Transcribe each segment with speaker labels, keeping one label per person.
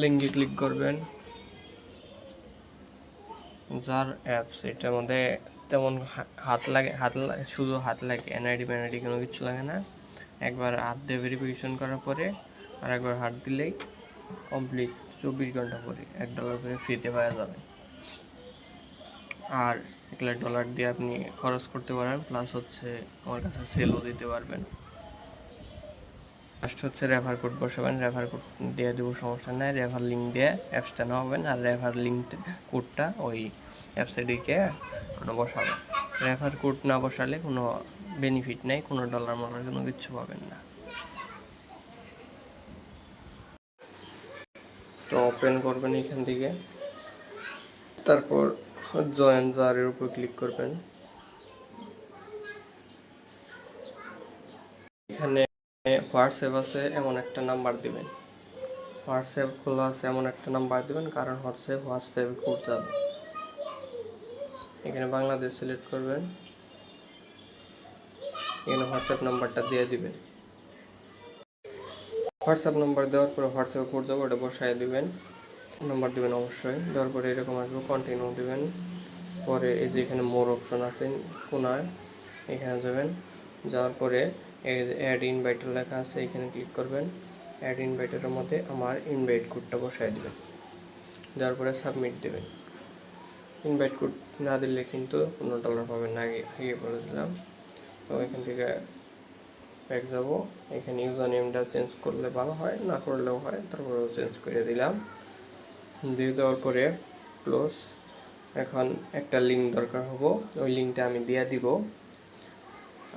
Speaker 1: লিঙ্কে ক্লিক করবেন। যার অ্যাপস এটার মধ্যে তেমন শুধু হাত লাগে, এনআইডি ফ্যানআইডি কোনো কিছু লাগে না। একবার হাত দিয়ে ভেরিফিকেশন করার পরে আর একবার হাত দিলেই কমপ্লিট। 24 ঘন্টা পরে $1 করে ফ্রিতে পাওয়া যাবে। আর $1 দিয়ে আপনি খরচ করতে পারেন, প্লাস হচ্ছে আমার কাছে সেলও দিতে পারবেন। ফার্স্ট হচ্ছে রেফার কোড বসাবেন। রেফার কোড দিয়ে দেবো, সমস্যা নেই। রেফার লিঙ্ক দিয়ে অ্যাপসটা নেওয়াবেন আর রেফার লিঙ্ক কোডটা ওই অ্যাপসে বসাবেন। রেফার কোড না বসালে কোনো বেনিফিট নেই, কোনো ডলার মলার কোনো কিছু পাবেন না। তো ওপেন করবেন এখান থেকে, তারপর জয়েন জারের উপর ক্লিক করবেন। এখানে হোয়াটসঅ্যাপ আছে এমন একটা নাম্বার দিবেন, হোয়াটসঅ্যাপ খোলা আছে এমন একটা নাম্বার দিবেন, কারণ হোয়াটসঅ্যাপে কোড যাবে। এখানে বাংলাদেশ সিলেক্ট করবেন, এখানে হোয়াটসঅ্যাপ নাম্বারটা দিয়ে দিবেন। হোয়াটসঅ্যাপ নাম্বার দেওয়ার পরে হোয়াটসঅ্যাপে কোড যাবে, ওটা বসায় দিবেন। নাম্বার দিবেন অবশ্যই। দেওয়ার পরে এরকম আসবে, কন্টিনিউ দিবেন। পরে এই যে এখানে মোর অপশন আছে কোনায়, এখানে যাবেন। যাওয়ার পরে এই যে অ্যাড ইনভাইটার লেখা আছে, এখানে ক্লিক করবেন। অ্যাড ইনভাইটারের মধ্যে আমার ইনভাইট কোডটা বসায় দিবেন। দেওয়ার পরে সাবমিট দেবেন। ইনভাইট কোড না দিলে কিন্তু কোনো ডলার পাবেন না, আগে বলে দিলাম। তো এখান থেকে ব্যাক যাব। এখানে ইউজার নেমটা চেঞ্জ করলে ভালো হয়, না করলেও হয়, তারপরেও চেঞ্জ করে দিলাম। দিয়ে দেওয়ার পরে ক্লোজ। এখন একটা লিঙ্ক দরকার হবো, ওই লিঙ্কটা আমি দিয়ে দিব।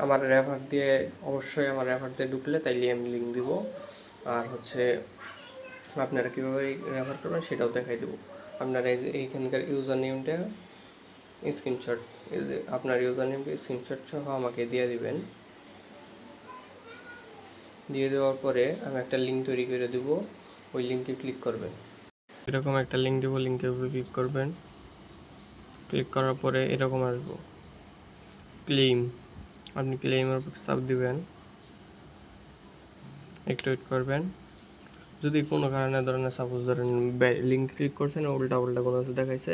Speaker 1: আমার রেফার দিয়ে অবশ্যই আমার রেফার দিয়ে ঢুকলে তাইলে আমি লিঙ্ক দিব। আর হচ্ছে আপনারা কীভাবে রেফার করবেন সেটাও দেখাই দেবো। আপনারা এইখানকার ইউজার নেমটা স্ক্রিনশট, আপনার ইউজার নেমটা স্ক্রিনশট সহ আমাকে দিয়ে দিবেন। দিয়ে দেওয়ার পরে আমি একটা লিঙ্ক তৈরি করে দেবো, ওই লিঙ্কে ক্লিক করবেন। এরকম একটা লিঙ্ক দেবো, লিঙ্কের উপরে ক্লিক করবেন। ক্লিক করার পরে এরকম আসবো ক্লেম, আপনি ক্লেমের উপর চাপ দিবেন, একটু ওয়েট করবেন। যদি কোনো কারণে ধরেন সাপোজ ধরেন লিঙ্ক ক্লিক করছেন উল্টা কোনো কিছু দেখাইছে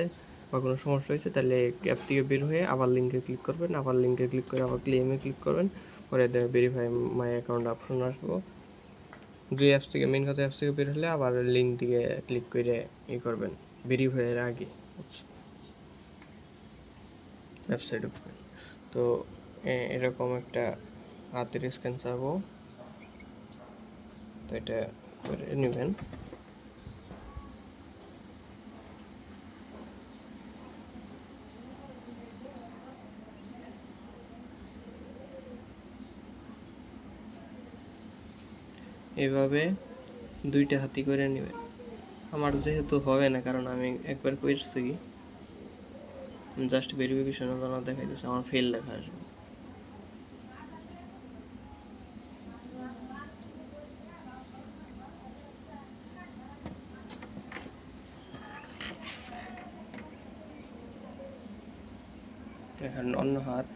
Speaker 1: বা কোনো সমস্যা হয়েছে, তাহলে অ্যাপ থেকে বের হয়ে আবার লিঙ্কে ক্লিক করবেন। আবার লিঙ্কে ক্লিক করে আবার ক্লেমে ক্লিক করবেন। পরে ভেরিফাই মাই অ্যাকাউন্ট অপশন আসবো। দুই অ্যাপস থেকে, মেন কথা অ্যাপস থেকে বের হলে আবার লিঙ্ক থেকে ক্লিক করে করবেন ভেরিফাইয়ের আগে ওয়েবসাইট ঢুকবেন। তো এরকম একটা হাতের স্ক্যান চাবো, তো এটা করে নেবেন। এভাবে দুইটা হাতি করে নেবেন। আমার যেহেতু হবে না, কারণ আমি একবার করছি, জাস্ট ভেরিফিকেশনের জন্য দেখাই দিচ্ছে, আমার ফেল লেখা আসবে। এখন অন্য হাত,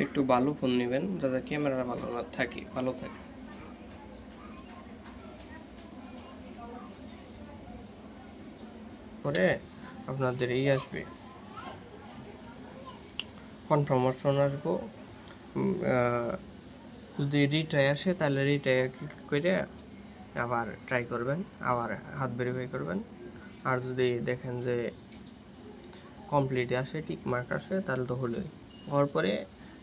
Speaker 1: একটু ভালো ফোন নেবেন যাতে ক্যামেরা ভালো থাকে। পরে আপনাদের এই আসবে কনফার্মেশন আসবো। যদি রিট্রাই আসে তাহলে রিট্রাই ক্লিক করে আবার ট্রাই করবেন, আবার হাত ভেরিফাই করবেন। আর যদি দেখেন যে কমপ্লিট আসে, টিক মার্ক আসে, তাহলে তো হলোই। হওয়ার পরে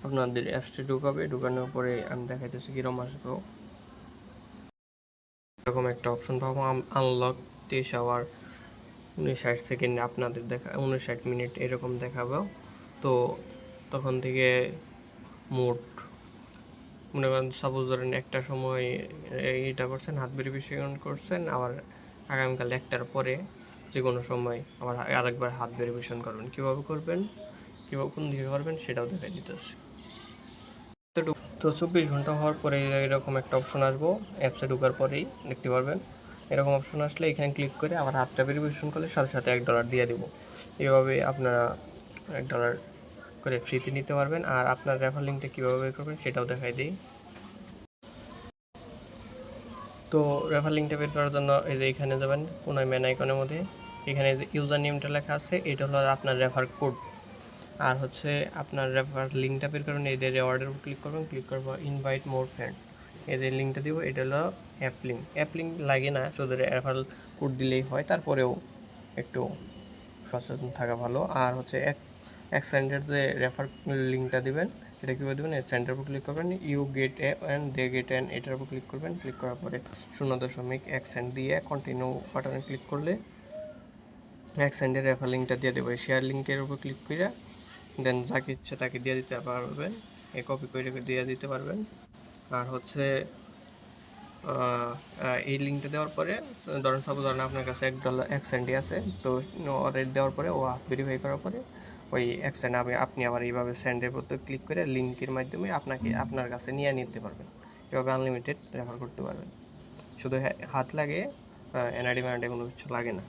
Speaker 1: আপনাদের অ্যাপসটি ঢুকাবে। ঢুকানোর পরে আমি দেখাইতেছি কীরকম আসবো। এরকম একটা অপশন পাবো, আনলক 23 আওয়ার 59 সেকেন্ড, আপনাদের 59 মিনিট এরকম দেখাবো। তো তখন থেকে মোট মনে করেন সাপোজ ধরেন একটা সময় এইটা করছেন, হাত ভেরিফিকেশন করছেন, আবার আগামীকাল 1টার পরে যে কোনো সময় আবার আরেকবার হাত ভেরিফিকেশন করবেন। কীভাবে করবেন, কোন দিকে করবেন সেটাও দেখাই দিতেছে। তো 24 ঘন্টা হওয়ার পরে এরকম একটা অপশন আসবো, অ্যাপসে ঢোকার পরেই দেখতে পারবেন। এরকম অপশন আসলে এখানে ক্লিক করে আবার হাতটা ভেরিফিকেশন করলে সাথে সাথে $1 দিয়ে দেবো। এভাবে আপনারা $1 করে ফ্রিতে নিতে পারবেন। আর আপনার রেফার লিঙ্কটা কীভাবে বের করবেন সেটাও দেখাই দিই। তো রেফার লিঙ্কটা বের করার জন্য এই যে এখানে যাবেন কোনায় মেন আইকনের মধ্যে, এখানে যে ইউজার নেমটা লেখা আছে এটা হলো আপনার রেফার কোড। আর হচ্ছে আপনার রেফার লিঙ্কটা বের করবেন, এই যে রেওয়ার্ডের উপর ক্লিক করবেন, ক্লিক করবো ইনভাইট মোর ফ্রেন্ড, এই যে লিঙ্কটা দিব এটা হলো অ্যাপ লিঙ্ক লাগে না, শুধু রেফার কোড দিলেই হয়, তারপরেও একটু সচেতন থাকা ভালো। আর হচ্ছে এক্সটেন্ডেড যে রেফার লিঙ্কটা দিবেন এটা কীভাবে দেবেন, সেন্টার উপর ক্লিক করবেন, you get and they get and এটার উপর ক্লিক করবেন, ক্লিক করার পরে 0.1 দিয়ে কন্টিনিউ বাটনে ক্লিক করলে এক্সটেন্ডেড রেফার লিঙ্কটা দিয়ে দেবো। শেয়ার লিঙ্কের উপর ক্লিক করে দেন যাকে ইচ্ছে তাকে দিয়ে দিতে পারবেন, এই কপি করে দিয়ে দিতে পারবেন। আর হচ্ছে এই লিঙ্কটা দেওয়ার পরে ধরেন সাপোজ ধরেন আপনার কাছে $1 আছে, তো রেট দেওয়ার পরে ও ভেরিফাই করার পরে ওই $1 আপনি আবার এইভাবে সেন্ডের মধ্যে ক্লিক করে লিঙ্কের মাধ্যমে আপনার কাছে নিয়ে নিতে পারবেন। এভাবে আনলিমিটেড রেফার করতে পারবেন, শুধু হাত লাগে, এনআইডি কোনো কিছু লাগে না।